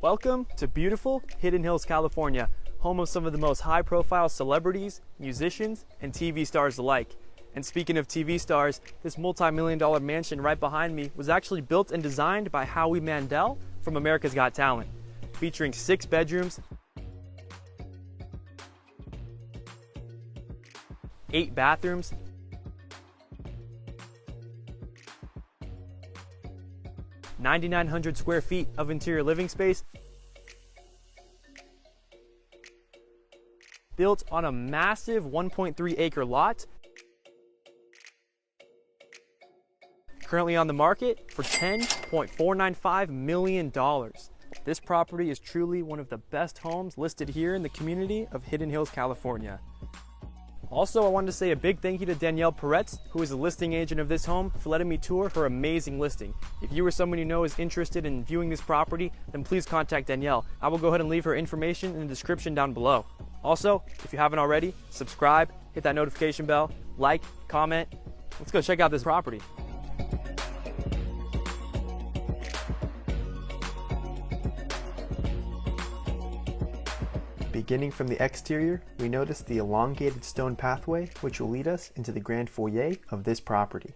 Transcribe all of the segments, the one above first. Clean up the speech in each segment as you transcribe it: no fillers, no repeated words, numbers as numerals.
Welcome to beautiful Hidden Hills, California, home of some of the most high-profile celebrities, musicians, and TV stars alike. And speaking of TV stars, this multi-million-dollar mansion right behind me was actually built and designed by Howie Mandel from America's Got Talent, featuring 6 bedrooms, 8 bathrooms, 9,900 square feet of interior living space, built on a massive 1.3 acre lot, currently on the market for $10.495 million. This property is truly one of the best homes listed here in the community of Hidden Hills, California. Also, I wanted to say a big thank you to Danielle Peretz, who is a listing agent of this home, for letting me tour her amazing listing. If you or someone you know is interested in viewing this property, then please contact Danielle. I will go ahead and leave her information in the description down below. Also, if you haven't already, subscribe, hit that notification bell, like, comment. Let's go check out this property. Beginning from the exterior, we notice the elongated stone pathway which will lead us into the grand foyer of this property.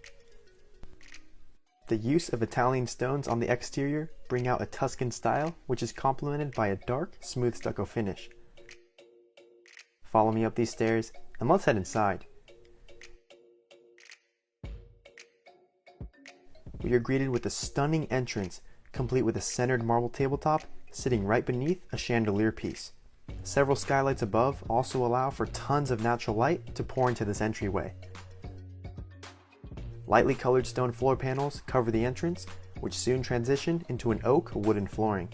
The use of Italian stones on the exterior bring out a Tuscan style which is complemented by a dark, smooth stucco finish. Follow me up these stairs and let's head inside. We are greeted with a stunning entrance complete with a centered marble tabletop sitting right beneath a chandelier piece. Several skylights above also allow for tons of natural light to pour into this entryway. Lightly colored stone floor panels cover the entrance, which soon transition into an oak wooden flooring.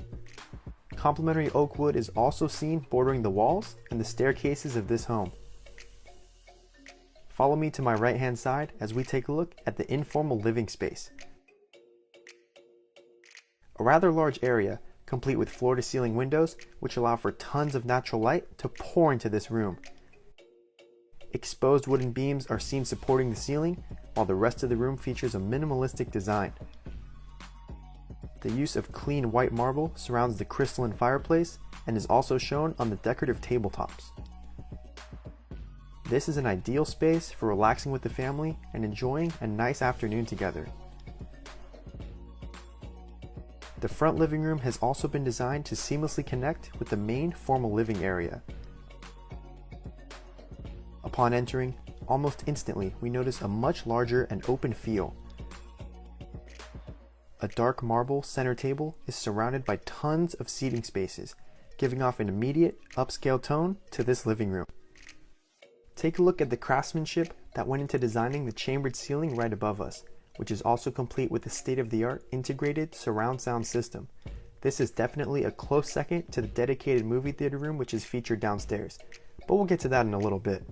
Complementary oak wood is also seen bordering the walls and the staircases of this home. Follow me to my right hand side as we take a look at the informal living space. A rather large area complete with floor-to-ceiling windows which allow for tons of natural light to pour into this room. Exposed wooden beams are seen supporting the ceiling, while the rest of the room features a minimalistic design. The use of clean white marble surrounds the crystalline fireplace and is also shown on the decorative tabletops. This is an ideal space for relaxing with the family and enjoying a nice afternoon together. The front living room has also been designed to seamlessly connect with the main formal living area. Upon entering, almost instantly we notice a much larger and open feel. A dark marble center table is surrounded by tons of seating spaces, giving off an immediate upscale tone to this living room. Take a look at the craftsmanship that went into designing the chambered ceiling right above us, which is also complete with a state-of-the-art integrated surround sound system. This is definitely a close second to the dedicated movie theater room which is featured downstairs, but we'll get to that in a little bit.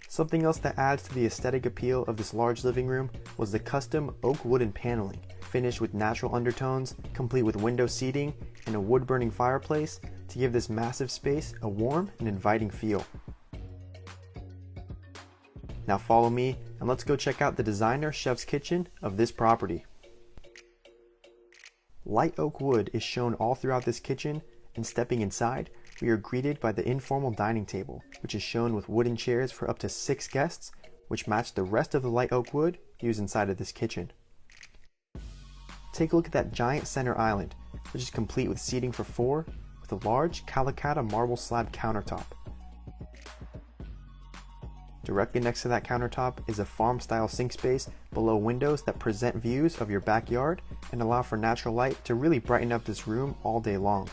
Something else that adds to the aesthetic appeal of this large living room was the custom oak wooden paneling, finished with natural undertones, complete with window seating and a wood-burning fireplace to give this massive space a warm and inviting feel. Now follow me and let's go check out the designer chef's kitchen of this property. Light oak wood is shown all throughout this kitchen, and stepping inside, we are greeted by the informal dining table, which is shown with wooden chairs for up to 6 guests, which match the rest of the light oak wood used inside of this kitchen. Take a look at that giant center island, which is complete with seating for 4, with a large Calacatta marble slab countertop. Directly next to that countertop is a farm-style sink space below windows that present views of your backyard and allow for natural light to really brighten up this room all day long.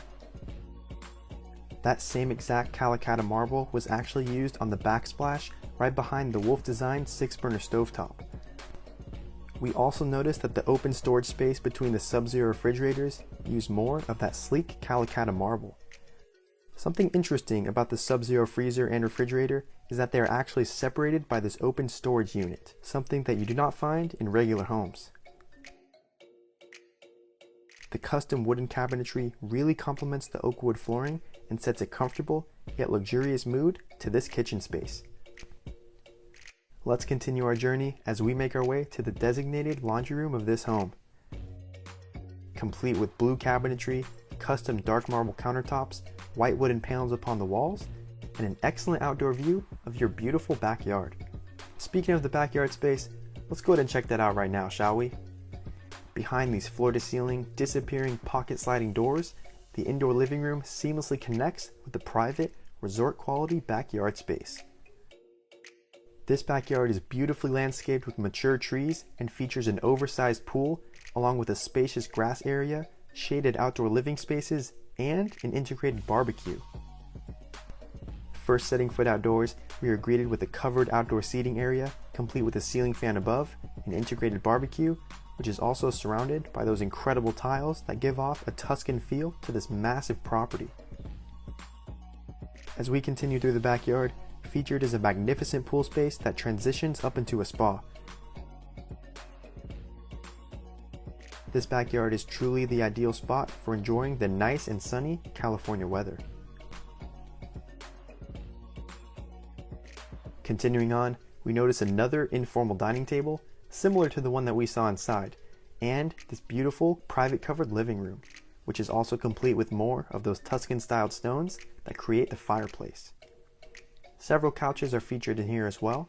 That same exact Calacatta marble was actually used on the backsplash right behind the Wolf Design 6-burner stovetop. We also noticed that the open storage space between the Sub-Zero refrigerators used more of that sleek Calacatta marble. Something interesting about the Sub-Zero freezer and refrigerator is that they are actually separated by this open storage unit, something that you do not find in regular homes. The custom wooden cabinetry really complements the oak wood flooring and sets a comfortable yet luxurious mood to this kitchen space. Let's continue our journey as we make our way to the designated laundry room of this home. Complete with blue cabinetry, custom dark marble countertops, white wooden panels upon the walls, and an excellent outdoor view of your beautiful backyard. Speaking of the backyard space, let's go ahead and check that out right now, shall we? Behind these floor-to-ceiling, disappearing pocket sliding doors, the indoor living room seamlessly connects with the private, resort-quality backyard space. This backyard is beautifully landscaped with mature trees and features an oversized pool, along with a spacious grass area, shaded outdoor living spaces, and an integrated barbecue. First setting foot outdoors, we are greeted with a covered outdoor seating area, complete with a ceiling fan above, an integrated barbecue, which is also surrounded by those incredible tiles that give off a Tuscan feel to this massive property. As we continue through the backyard, featured is a magnificent pool space that transitions up into a spa. This backyard is truly the ideal spot for enjoying the nice and sunny California weather. Continuing on, we notice another informal dining table, similar to the one that we saw inside, and this beautiful private covered living room, which is also complete with more of those Tuscan-styled stones that create the fireplace. Several couches are featured in here as well,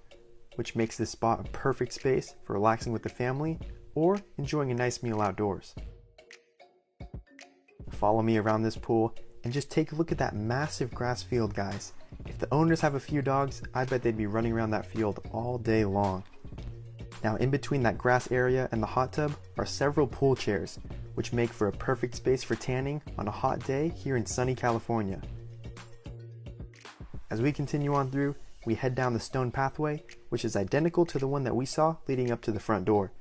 which makes this spot a perfect space for relaxing with the family or enjoying a nice meal outdoors. Follow me around this pool and just take a look at that massive grass field, guys. If the owners have a few dogs, I bet they'd be running around that field all day long. Now, in between that grass area and the hot tub are several pool chairs, which make for a perfect space for tanning on a hot day here in sunny California. As we continue on through, we head down the stone pathway, which is identical to the one that we saw leading up to the front door.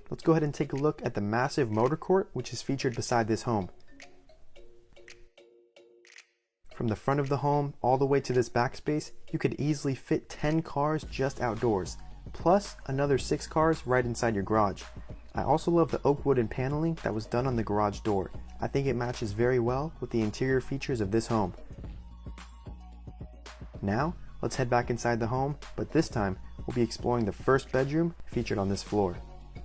Let's go ahead and take a look at the massive motor court which is featured beside this home. From the front of the home all the way to this backspace, you could easily fit 10 cars just outdoors, plus another 6 cars right inside your garage. I also love the oak wooden paneling that was done on the garage door. I think it matches very well with the interior features of this home. Now, let's head back inside the home, but this time we'll be exploring the first bedroom featured on this floor.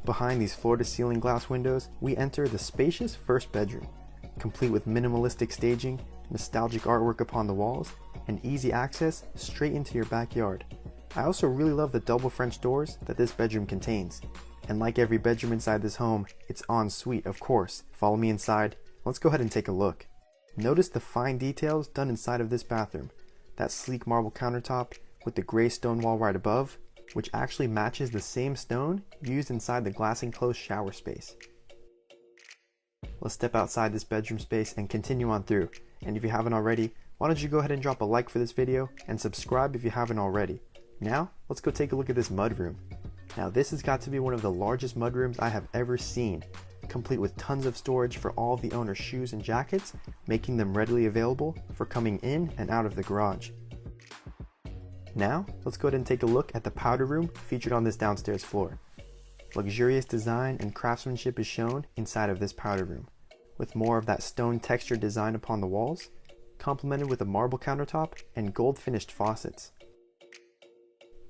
Behind these floor-to-ceiling glass windows, we enter the spacious first bedroom, complete with minimalistic staging, nostalgic artwork upon the walls, and easy access straight into your backyard. I also really love the double French doors that this bedroom contains. And like every bedroom inside this home, it's en suite, of course. Follow me inside. Let's go ahead and take a look. Notice the fine details done inside of this bathroom. That sleek marble countertop with the gray stone wall right above, which actually matches the same stone used inside the glass enclosed shower space. Let's step outside this bedroom space and continue on through. And if you haven't already, why don't you go ahead and drop a like for this video and subscribe if you haven't already. Now, let's go take a look at this mudroom. Now this has got to be one of the largest mudrooms I have ever seen, complete with tons of storage for all of the owner's shoes and jackets, making them readily available for coming in and out of the garage. Now, let's go ahead and take a look at the powder room featured on this downstairs floor. Luxurious design and craftsmanship is shown inside of this powder room, with more of that stone textured design upon the walls, complemented with a marble countertop and gold finished faucets.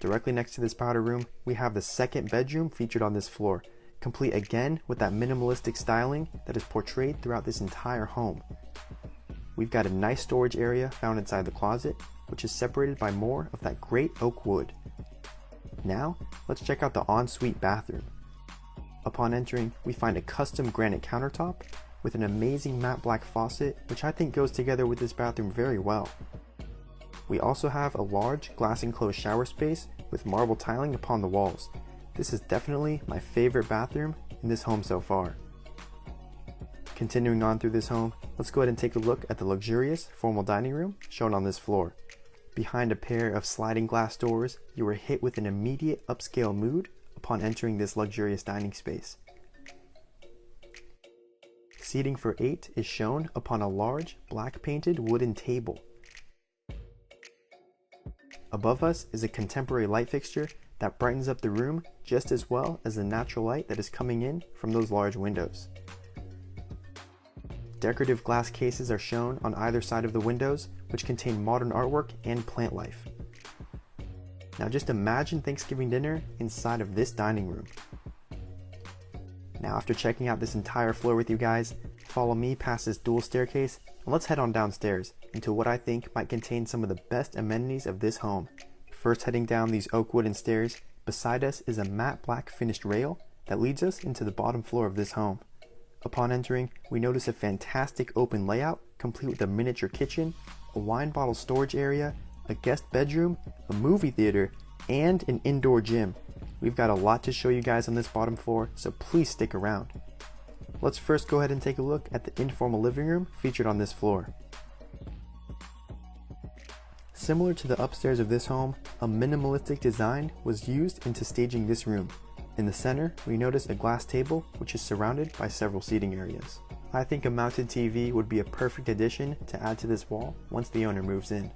Directly next to this powder room, we have the second bedroom featured on this floor, complete again with that minimalistic styling that is portrayed throughout this entire home. We've got a nice storage area found inside the closet, which is separated by more of that great oak wood. Now, let's check out the ensuite bathroom. Upon entering, we find a custom granite countertop with an amazing matte black faucet, which I think goes together with this bathroom very well. We also have a large glass enclosed shower space with marble tiling upon the walls. This is definitely my favorite bathroom in this home so far. Continuing on through this home, let's go ahead and take a look at the luxurious formal dining room shown on this floor. Behind a pair of sliding glass doors, you are hit with an immediate upscale mood upon entering this luxurious dining space. Seating for 8 is shown upon a large black painted wooden table. Above us is a contemporary light fixture that brightens up the room just as well as the natural light that is coming in from those large windows. Decorative glass cases are shown on either side of the windows, which contain modern artwork and plant life. Now just imagine Thanksgiving dinner inside of this dining room. Now after checking out this entire floor with you guys, follow me past this dual staircase and let's head on downstairs into what I think might contain some of the best amenities of this home. First, heading down these oak wooden stairs, beside us is a matte black finished rail that leads us into the bottom floor of this home. Upon entering, we notice a fantastic open layout complete with a miniature kitchen, a wine bottle storage area, a guest bedroom, a movie theater, and an indoor gym. We've got a lot to show you guys on this bottom floor, so please stick around. Let's first go ahead and take a look at the informal living room featured on this floor. Similar to the upstairs of this home, a minimalistic design was used into staging this room. In the center, we notice a glass table which is surrounded by several seating areas. I think a mounted TV would be a perfect addition to add to this wall once the owner moves in.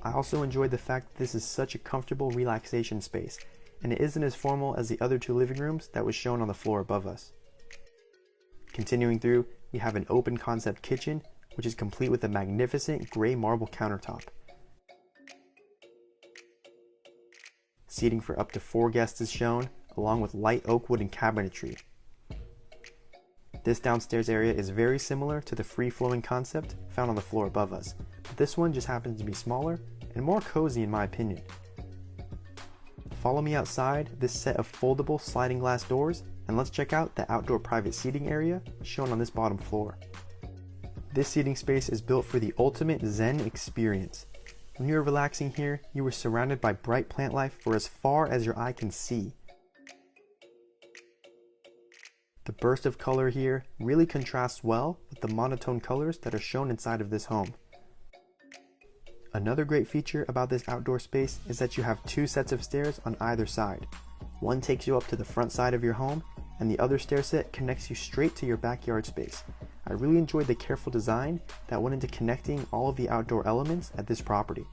I also enjoyed the fact that this is such a comfortable relaxation space, and it isn't as formal as the other two living rooms that was shown on the floor above us. Continuing through, we have an open concept kitchen, which is complete with a magnificent gray marble countertop. Seating for up to 4 guests is shown, along with light oak wood and cabinetry. This downstairs area is very similar to the free-flowing concept found on the floor above us, but this one just happens to be smaller and more cozy in my opinion. Follow me outside this set of foldable sliding glass doors and let's check out the outdoor private seating area shown on this bottom floor. This seating space is built for the ultimate Zen experience. When you are relaxing here, you are surrounded by bright plant life for as far as your eye can see. The burst of color here really contrasts well with the monotone colors that are shown inside of this home. Another great feature about this outdoor space is that you have 2 sets of stairs on either side. One takes you up to the front side of your home, and the other stair set connects you straight to your backyard space. I really enjoyed the careful design that went into connecting all of the outdoor elements at this property.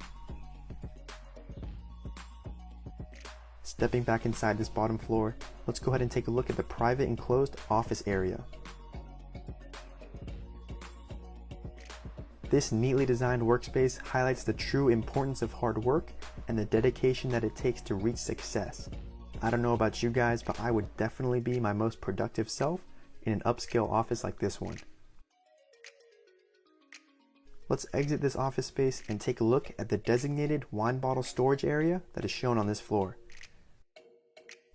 Stepping back inside this bottom floor, let's go ahead and take a look at the private enclosed office area. This neatly designed workspace highlights the true importance of hard work and the dedication that it takes to reach success. I don't know about you guys, but I would definitely be my most productive self in an upscale office like this one. Let's exit this office space and take a look at the designated wine bottle storage area that is shown on this floor.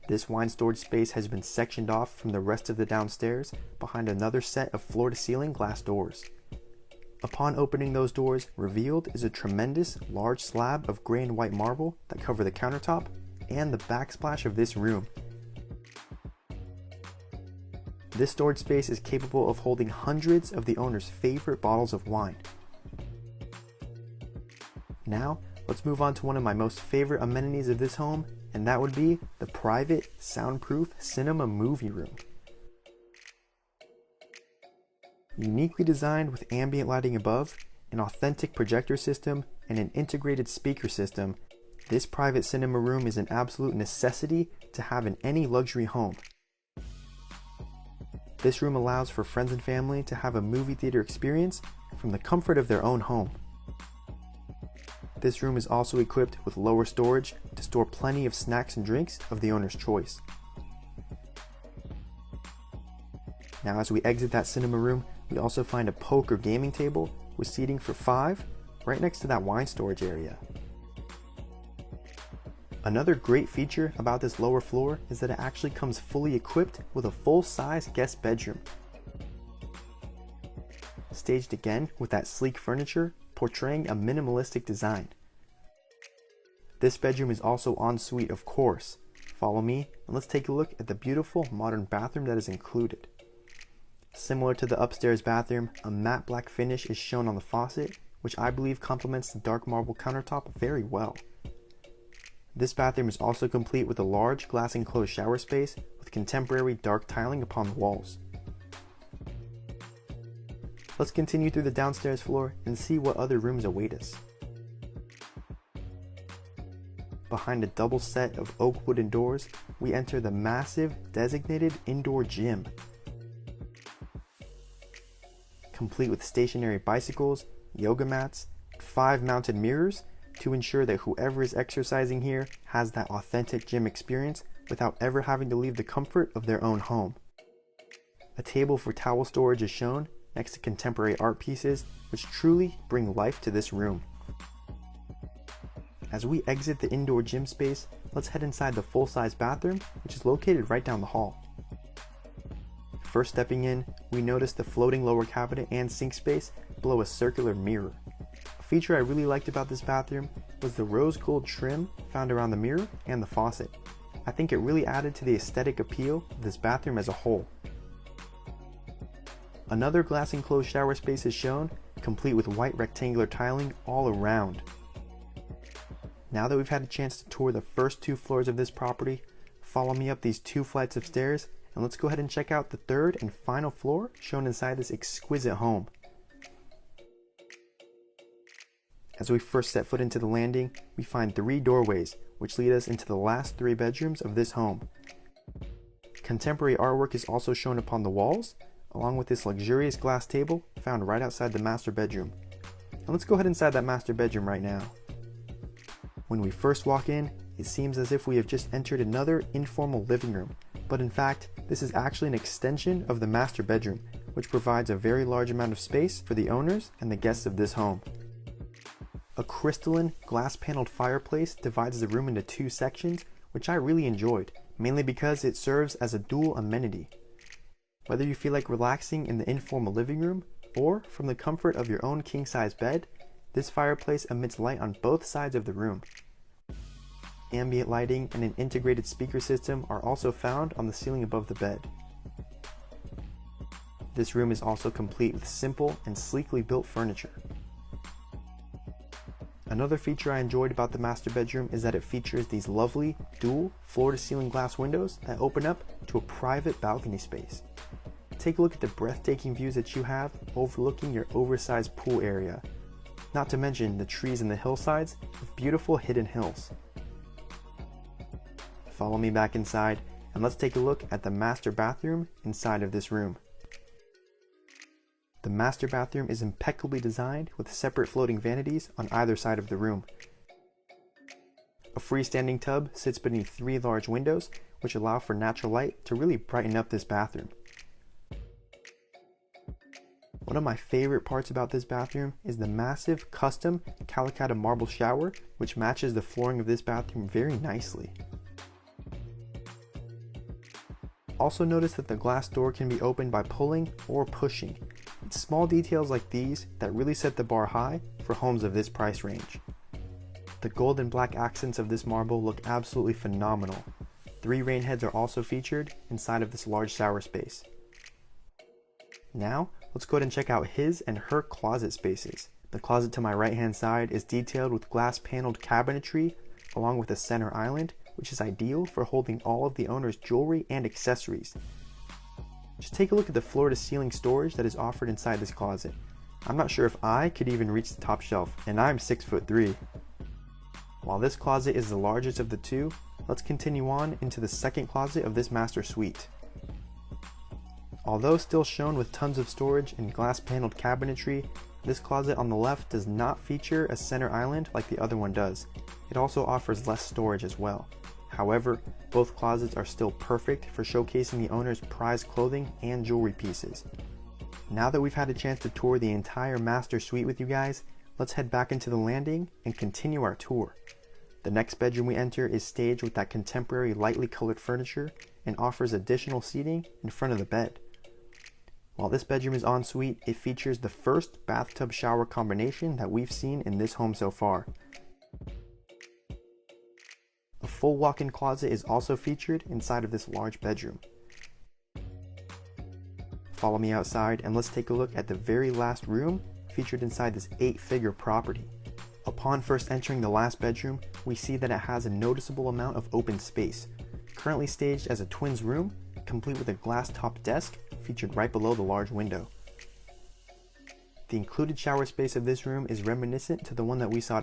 This wine storage space has been sectioned off from the rest of the downstairs behind another set of floor-to-ceiling glass doors. Upon opening those doors, revealed is a tremendous large slab of gray and white marble that cover the countertop and the backsplash of this room. This storage space is capable of holding hundreds of the owner's favorite bottles of wine. Now, let's move on to one of my most favorite amenities of this home, and that would be the private, soundproof cinema movie room. Uniquely designed with ambient lighting above, an authentic projector system, and an integrated speaker system, this private cinema room is an absolute necessity to have in any luxury home. This room allows for friends and family to have a movie theater experience from the comfort of their own home. This room is also equipped with lower storage to store plenty of snacks and drinks of the owner's choice. Now as we exit that cinema room, we also find a poker gaming table with seating for 5 right next to that wine storage area. Another great feature about this lower floor is that it actually comes fully equipped with a full-size guest bedroom. Staged again with that sleek furniture portraying a minimalistic design. This bedroom is also en suite, of course. Follow me and let's take a look at the beautiful modern bathroom that is included. Similar to the upstairs bathroom, a matte black finish is shown on the faucet, which I believe complements the dark marble countertop very well. This bathroom is also complete with a large glass enclosed shower space with contemporary dark tiling upon the walls. Let's continue through the downstairs floor and see what other rooms await us. Behind a double set of oak wooden doors, we enter the massive designated indoor gym. Complete with stationary bicycles, yoga mats, 5 mounted mirrors, to ensure that whoever is exercising here has that authentic gym experience without ever having to leave the comfort of their own home. A table for towel storage is shown next to contemporary art pieces, which truly bring life to this room. As we exit the indoor gym space, let's head inside the full-size bathroom, which is located right down the hall. First stepping in, we notice the floating lower cabinet and sink space below a circular mirror. A feature I really liked about this bathroom was the rose gold trim found around the mirror and the faucet. I think it really added to the aesthetic appeal of this bathroom as a whole. Another glass enclosed shower space is shown, complete with white rectangular tiling all around. Now that we've had a chance to tour the first 2 floors of this property, follow me up these 2 flights of stairs and let's go ahead and check out the 3rd and final floor shown inside this exquisite home. As we first set foot into the landing, we find 3 doorways, which lead us into the last 3 bedrooms of this home. Contemporary artwork is also shown upon the walls, along with this luxurious glass table found right outside the master bedroom. And let's go ahead inside that master bedroom right now. When we first walk in, it seems as if we have just entered another informal living room, but in fact, this is actually an extension of the master bedroom, which provides a very large amount of space for the owners and the guests of this home. A crystalline, glass-paneled fireplace divides the room into 2 sections, which I really enjoyed, mainly because it serves as a dual amenity. Whether you feel like relaxing in the informal living room, or from the comfort of your own king-size bed, this fireplace emits light on both sides of the room. Ambient lighting and an integrated speaker system are also found on the ceiling above the bed. This room is also complete with simple and sleekly built furniture. Another feature I enjoyed about the master bedroom is that it features these lovely dual floor-to-ceiling glass windows that open up to a private balcony space. Take a look at the breathtaking views that you have overlooking your oversized pool area, not to mention the trees and the hillsides with beautiful hidden hills. Follow me back inside and let's take a look at the master bathroom inside of this room. The master bathroom is impeccably designed with separate floating vanities on either side of the room. A freestanding tub sits beneath 3 large windows, which allow for natural light to really brighten up this bathroom. One of my favorite parts about this bathroom is the massive custom Calacatta marble shower, which matches the flooring of this bathroom very nicely. Also notice that the glass door can be opened by pulling or pushing. It's small details like these that really set the bar high for homes of this price range. The gold and black accents of this marble look absolutely phenomenal. 3 rain heads are also featured inside of this large shower space. Now, let's go ahead and check out his and her closet spaces. The closet to my right hand side is detailed with glass paneled cabinetry along with a center island, which is ideal for holding all of the owner's jewelry and accessories. Just take a look at the floor-to-ceiling storage that is offered inside this closet. I'm not sure if I could even reach the top shelf, and I'm 6'3". While this closet is the largest of the 2, let's continue on into the second closet of this master suite. Although still shown with tons of storage and glass-paneled cabinetry, this closet on the left does not feature a center island like the other one does. It also offers less storage as well. However, both closets are still perfect for showcasing the owner's prized clothing and jewelry pieces. Now that we've had a chance to tour the entire master suite with you guys, let's head back into the landing and continue our tour. The next bedroom we enter is staged with that contemporary lightly colored furniture and offers additional seating in front of the bed. While this bedroom is ensuite, it features the first bathtub shower combination that we've seen in this home so far. A full walk-in closet is also featured inside of this large bedroom. Follow me outside and let's take a look at the very last room featured inside this 8-figure property. Upon first entering the last bedroom, we see that it has a noticeable amount of open space. Currently staged as a twins room, complete with a glass top desk featured right below the large window. The included shower space of this room is reminiscent to the one that we saw